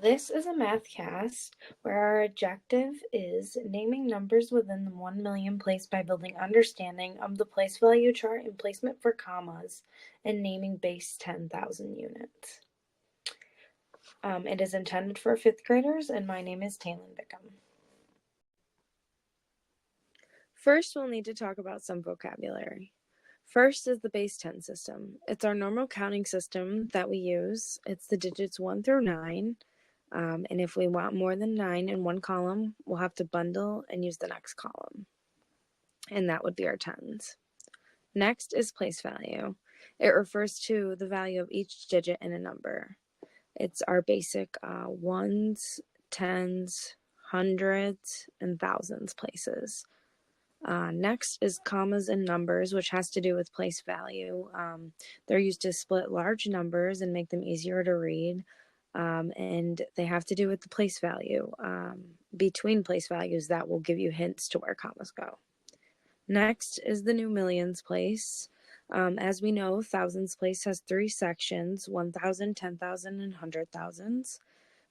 This is a math cast where our objective is naming numbers within the 1 million place by building understanding of the place value chart and placement for commas and naming base 10,000 units. It is intended for 5th graders, and my name is Taylin Bickham. First, we'll need to talk about some vocabulary. First is the base 10 system. It's our normal counting system that we use. It's the digits 1 through 9. And if we want more than 9 in one column, we'll have to bundle and use the next column. And that would be our tens. Next is place value. It refers to the value of each digit in a number. It's our basic ones, tens, hundreds, and thousands places. Next is commas and numbers, which has to do with place value. They're used to split large numbers and make them easier to read. And they have to do with the place value. Between place values, that will give you hints to where commas go. Next is the new millions place. As we know, thousands place has 3 sections, 1,000, 10,000, and 100,000s.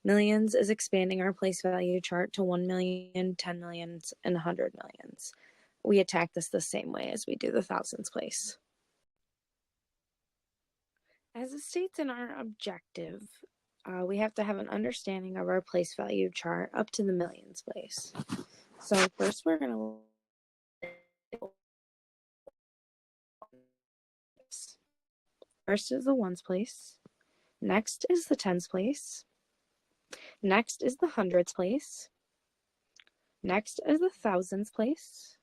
Millions is expanding our place value chart to 1 million, 10 millions, and 100 millions. We attack this the same way as we do the thousands place. As it states in our objective, we have to have an understanding of our place value chart up to the millions place. So first we're going to first is the ones place, next is the tens place, next is the hundreds place, next is the thousands place,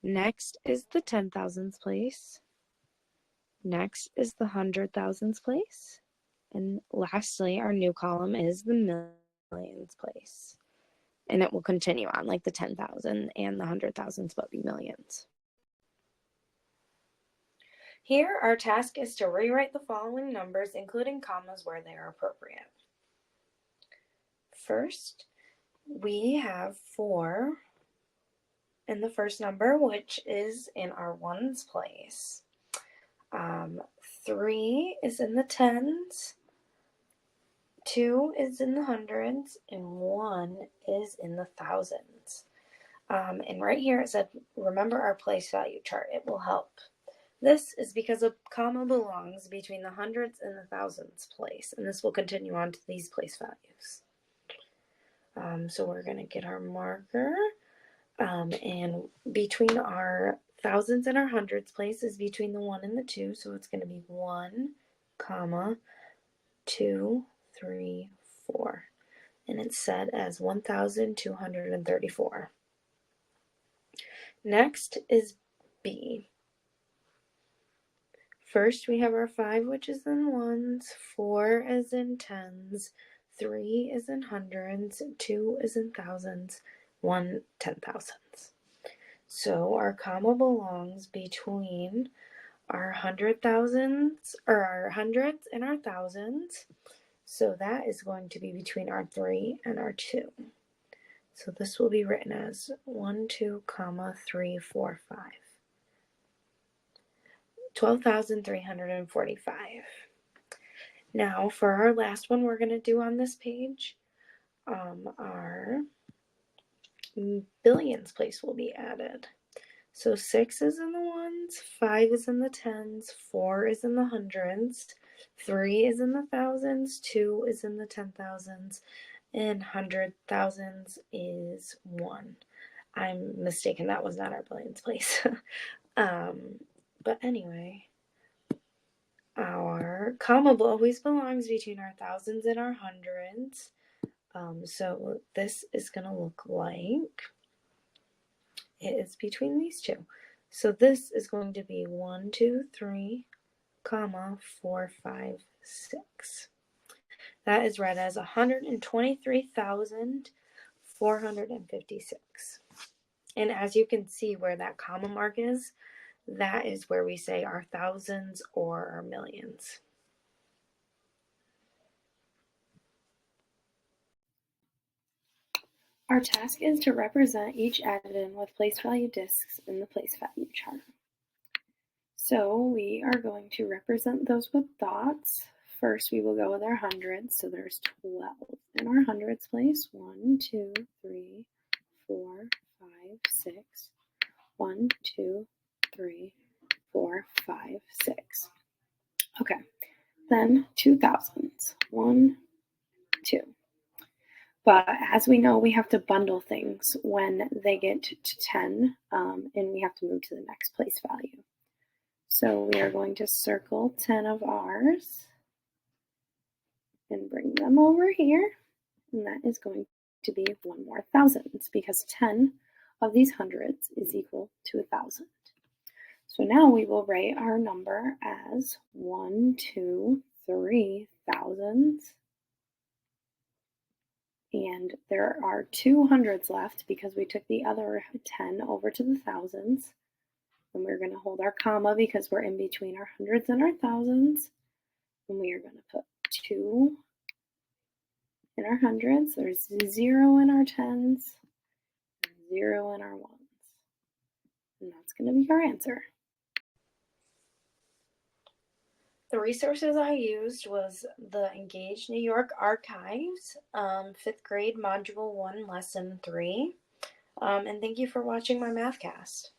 next is the 10,000s place, next is the 100,000s place, and lastly our new column is the millions place. And it will continue on like the 10,000 and the 100,000s, but be millions. Here, our task is to rewrite the following numbers, including commas where they are appropriate. First, we have 4 in the first number, which is in our ones place. 3 is in the tens, 2 is in the hundreds, and 1 is in the thousands. And right here it said, remember our place value chart. It will help. This is because a comma belongs between the hundreds and the thousands place, and this will continue on to these place values. So we're going to get our marker, and between our thousands and our hundreds place is between the 1 and the 2, so it's going to be 1, comma, 2, 3, 4, and it's set as 1,234. Next is B. First we have our 5, which is in ones, 4 is in tens, 3 is in hundreds, 2 is in thousands, 1 10,000s. So our comma belongs between our 100,000s, or our hundreds and our thousands. So that is going to be between our 3 and our 2. So this will be written as 1, 2, comma, 3, 4, 5. 12,345. Now for our last one we're going to do on this page, our billions place will be added. So 6 is in the ones, 5 is in the tens, 4 is in the hundreds, 3 is in the thousands, 2 is in the 10,000s, and 100,000s is 1. I'm mistaken, that was not our billions place. But anyway, our comma always belongs between our thousands and our hundreds. So this is going to look like it is between these two. So this is going to be 1, 2, 3, comma, 4, 5, 6. That is read as 123,456. And as you can see where that comma mark is, that is where we say our thousands or our millions. Our task is to represent each addend with place value discs in the place value chart. So we are going to represent those with dots. first we will go with our hundreds. So there's 12 in our hundreds place. 1, 2, 3, 4, 5, 6. 1, 2, 3, 4, 5, 6. Okay, then 2000s. 1, 2. But as we know, we have to bundle things when they get to 10, and we have to move to the next place value. So we are going to circle 10 of ours and bring them over here, and that is going to be one more thousands because 10 of these hundreds is equal to 1,000. So now we will write our number as 1, 2, 3 thousands. And there are 2 hundreds left because we took the other 10 over to the thousands. And we're going to hold our comma because we're in between our hundreds and our thousands. And we are going to put 2 in our hundreds. There's 0 in our tens, 0 in our ones. And that's going to be our answer. The resources I used was the Engage New York Archives, 5th grade Module 1, Lesson 3. And thank you for watching my Mathcast.